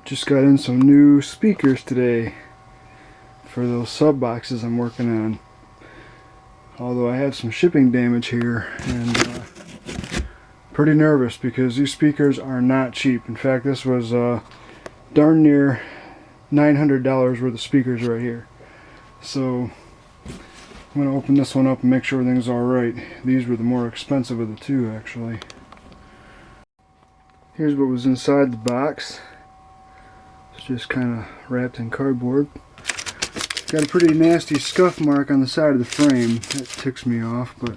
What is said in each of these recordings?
Just got in some new speakers today for those sub boxes I'm working on. Although I had some shipping damage here, and pretty nervous because these speakers are not cheap. In fact, this was darn near $900 worth of speakers right here. So I'm going to open this one up and make sure everything's alright. These were the more expensive of the two, actually. Here's what was inside the box. It's just kind of wrapped in cardboard. Got a pretty nasty scuff mark on the side of the frame. That ticks me off, but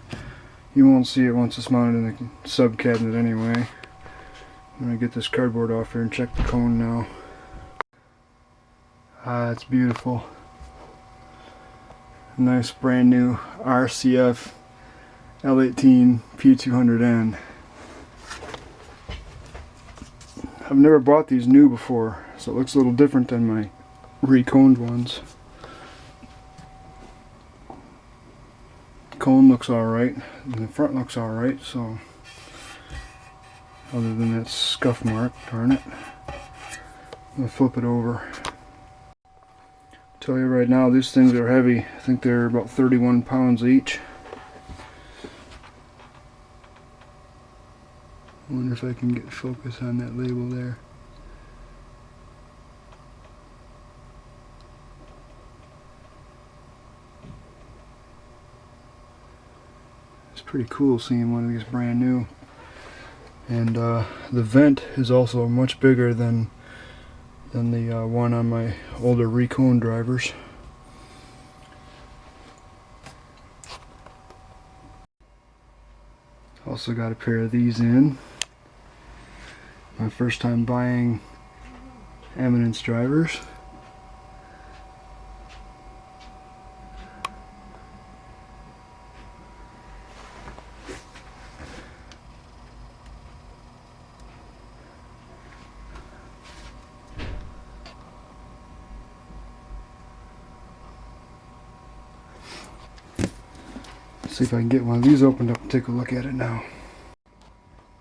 you won't see it once it's mounted in the sub cabinet anyway. I'm going to get this cardboard off here and check the cone now. Ah, it's beautiful. Nice brand new RCF L18 P200N. I've never bought these new before, so it looks a little different than my reconed ones. Cone looks alright, and the front looks alright, so other than that scuff mark, darn it. I'm going to flip it over. Tell you right now, these things are heavy. I think they're about 31 pounds each. I wonder if I can get focus on that label there. It's pretty cool seeing one of these brand new. And the vent is also much bigger than the one on my older Recone drivers. Also got a pair of these in. My first time buying Eminence drivers. See if I can get one of these opened up and take a look at it now.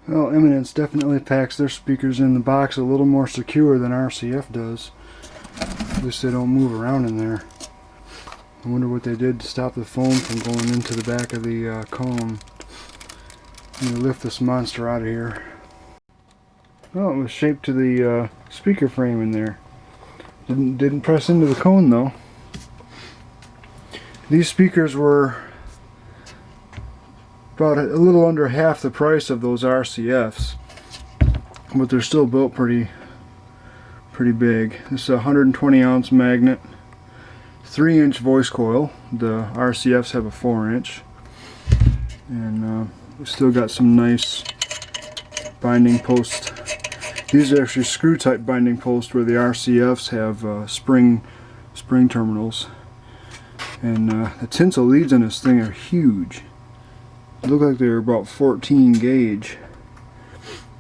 Well, Eminence definitely packs their speakers in the box a little more secure than RCF does. At least they don't move around in there. I wonder what they did to stop the foam from going into the back of the cone. I'm going to lift this monster out of here. Oh, it was shaped to the speaker frame in there. Didn't press into the cone though. These speakers were about a little under half the price of those RCFs, but they're still built pretty big. This is a 120 ounce magnet, 3-inch voice coil. The RCFs have a 4-inch, and we still got some nice binding posts. These are actually screw type binding posts, where the RCFs have spring terminals, and the tinsel leads on this thing are huge. They look like they're about 14 gauge,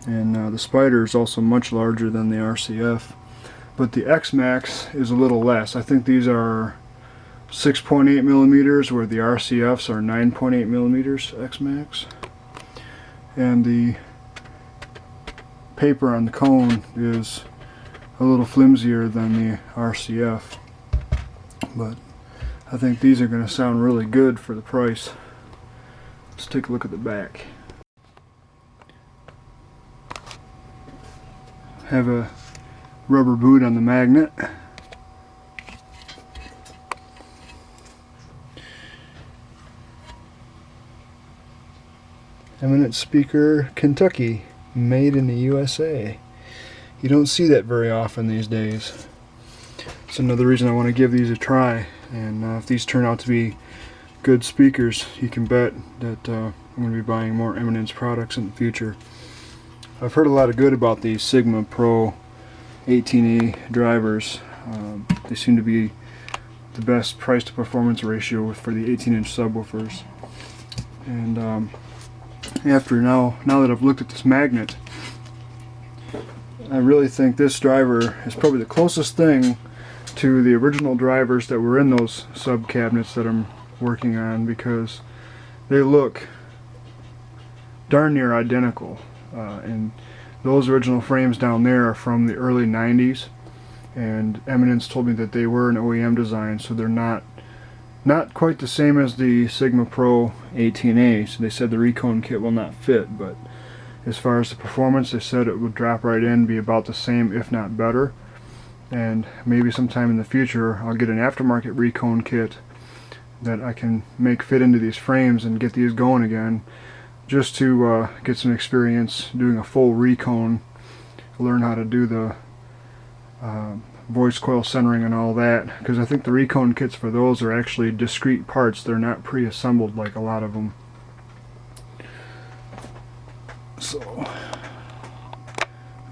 and the spider is also much larger than the RCF, but the X-Max is a little less. I think these are 6.8 millimeters, where the RCFs are 9.8 millimeters X-Max, and the paper on the cone is a little flimsier than the RCF, but I think these are going to sound really good for the price. Let's take a look at the back. Have a rubber boot on the magnet. Eminence speaker, Kentucky, made in the USA. You don't see that very often these days. It's another reason I want to give these a try, and if these turn out to be good speakers, you can bet that I'm going to be buying more Eminence products in the future. I've heard a lot of good about these Sigma Pro 18A drivers. They seem to be the best price to performance ratio for the 18-inch subwoofers. And now that I've looked at this magnet, I really think this driver is probably the closest thing to the original drivers that were in those sub cabinets that I'm working on, because they look darn near identical, and those original frames down there are from the early 90s, and Eminence told me that they were an OEM design, so they're not quite the same as the Sigma Pro 18A. So they said the Recone kit will not fit, but as far as the performance, they said it would drop right in, be about the same, if not better. And maybe sometime in the future I'll get an aftermarket Recone kit that I can make fit into these frames and get these going again, just to get some experience doing a full Recone, learn how to do the voice coil centering and all that, because I think the Recone kits for those are actually discrete parts. They're not pre-assembled like a lot of them. So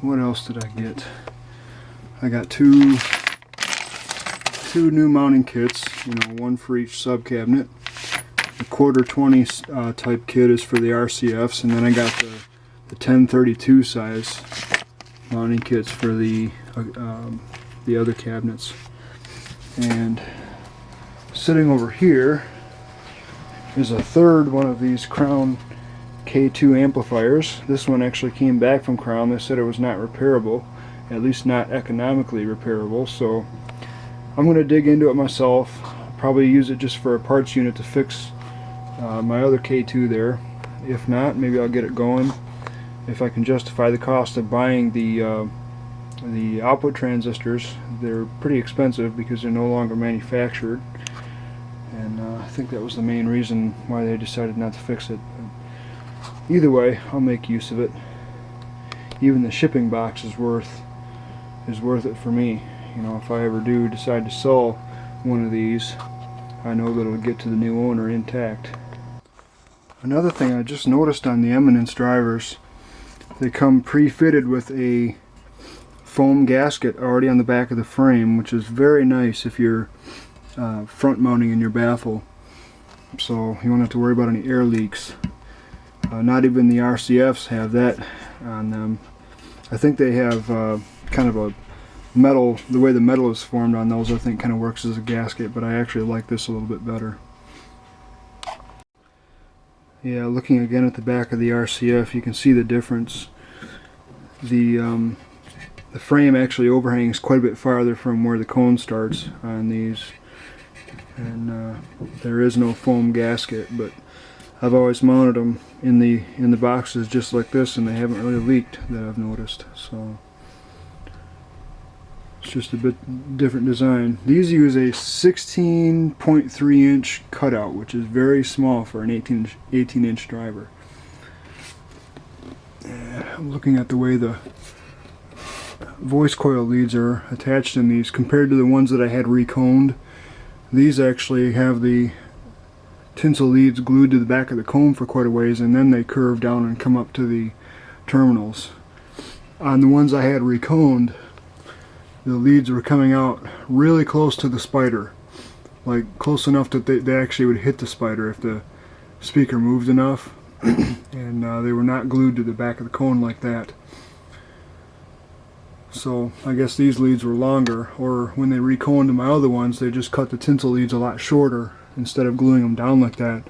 what else did I get? I got two new mounting kits, one for each sub cabinet. The quarter 20 type kit is for the RCFs, and then I got the 1032 size mounting kits for the other cabinets. And sitting over here is a third one of these Crown K2 amplifiers. This one actually came back from Crown. They said it was not repairable, at least not economically repairable, so I'm going to dig into it myself. Probably use it just for a parts unit to fix my other K2 there. If not, maybe I'll get it going if I can justify the cost of buying the output transistors. They're pretty expensive because they're no longer manufactured, and I think that was the main reason why they decided not to fix it. But either way, I'll make use of it. Even the shipping box is worth it for me. If I ever do decide to sell one of these, I know that it'll get to the new owner intact. Another thing I just noticed on the Eminence drivers, they come pre-fitted with a foam gasket already on the back of the frame, which is very nice if you're front mounting in your baffle, so you won't have to worry about any air leaks. Not even the RCFs have that on them. I think they have kind of a metal, the way the metal is formed on those, I think kind of works as a gasket, but I actually like this a little bit better. Yeah, looking again at the back of the RCF, you can see the difference. The frame actually overhangs quite a bit farther from where the cone starts on these, and there is no foam gasket, but I've always mounted them in the boxes just like this, and they haven't really leaked that I've noticed. So it's just a bit different design. These use a 16.3 inch cutout, which is very small for an 18 inch driver. I'm looking at the way the voice coil leads are attached in these compared to the ones that I had reconed. These actually have the tinsel leads glued to the back of the comb for quite a ways, and then they curve down and come up to the terminals. On the ones I had reconed, the leads were coming out really close to the spider, like close enough that they actually would hit the spider if the speaker moved enough, and they were not glued to the back of the cone like that. So I guess these leads were longer, or when they reconed my other ones, they just cut the tinsel leads a lot shorter instead of gluing them down like that.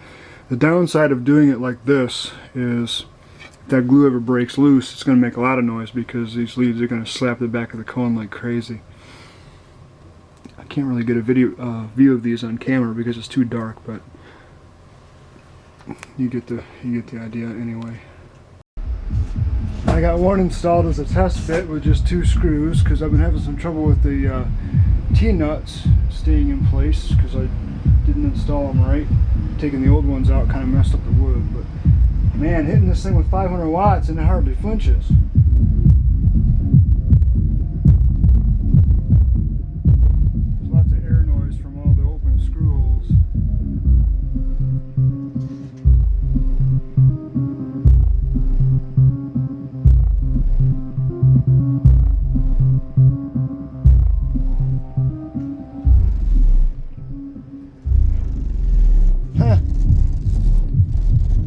The downside of doing it like this is if that glue ever breaks loose, it's going to make a lot of noise because these leads are going to slap the back of the cone like crazy. I can't really get a view of these on camera because it's too dark, but you get the idea anyway. I got one installed as a test fit with just 2 screws because I've been having some trouble with the T-nuts staying in place because I didn't install them right. Taking the old ones out kind of messed up the wood, but man, hitting this thing with 500 watts and it hardly flinches. There's lots of air noise from all the open screw holes.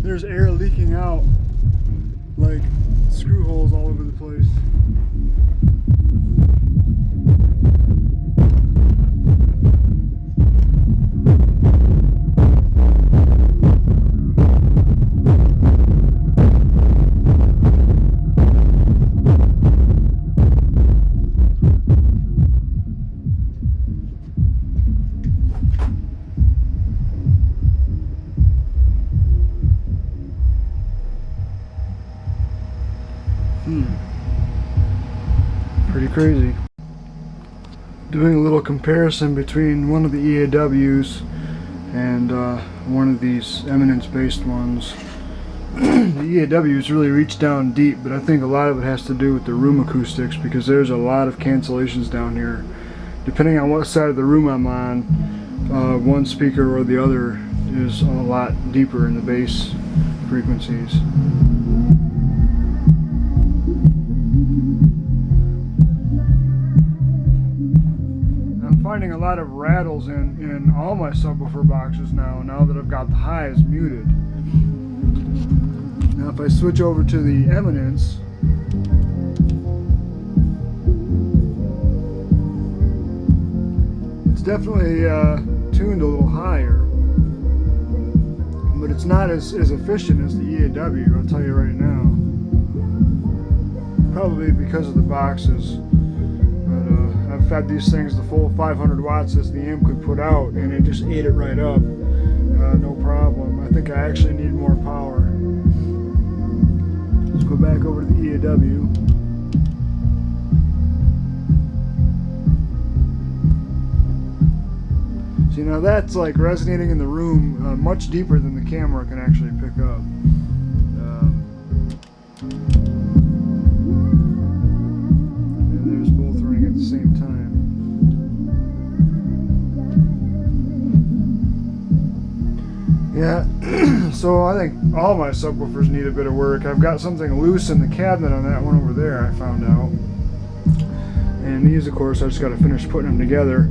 There's air leaking out like screw holes all Pretty crazy. Doing a little comparison between one of the EAWs and one of these eminence-based ones. The EAWs really reach down deep, but I think a lot of it has to do with the room acoustics, because there's a lot of cancellations down here. Depending on what side of the room I'm on, one speaker or the other is a lot deeper in the bass frequencies. I'm finding a lot of rattles in all my subwoofer boxes now that I've got the highs muted. Now if I switch over to the Eminence, it's definitely tuned a little higher, but it's not as efficient as the EAW, I'll tell you right now. Probably because of the boxes. But I've had these things the full 500 watts as the amp could put out, and it just ate it right up. No problem. I think I actually need more power. Let's go back over to the EAW. See, now that's like resonating in the room much deeper than the camera can actually pick up. And there's both running at the same time. Yeah, so I think all my subwoofers need a bit of work. I've got something loose in the cabinet on that one over there, I found out. And these, of course, I just got to finish putting them together.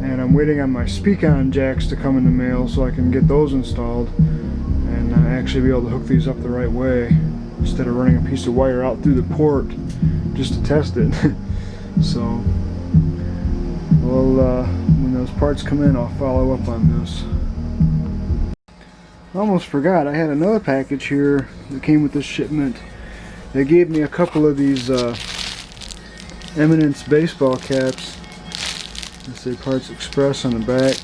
And I'm waiting on my speak-on jacks to come in the mail so I can get those installed and actually be able to hook these up the right way instead of running a piece of wire out through the port just to test it. So, well, when those parts come in, I'll follow up on this. I almost forgot, I had another package here that came with this shipment. They gave me a couple of these Eminence baseball caps. They say Parts Express on the back.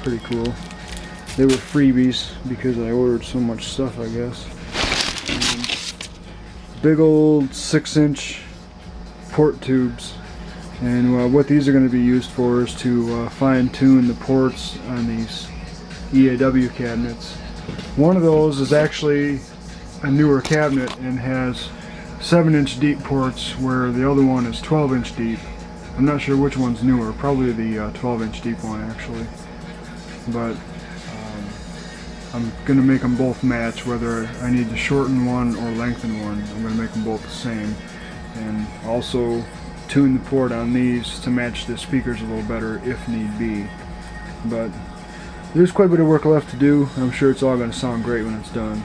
Pretty cool. They were freebies because I ordered so much stuff, I guess. Big old 6-inch port tubes. And what these are going to be used for is to fine-tune the ports on these EAW cabinets. One of those is actually a newer cabinet and has 7-inch deep ports, where the other one is 12-inch deep. I'm not sure which one's newer, probably the 12-inch deep one actually. But I'm going to make them both match, whether I need to shorten one or lengthen one. I'm going to make them both the same. And also tune the port on these to match the speakers a little better if need be. But there's quite a bit of work left to do. I'm sure it's all going to sound great when it's done.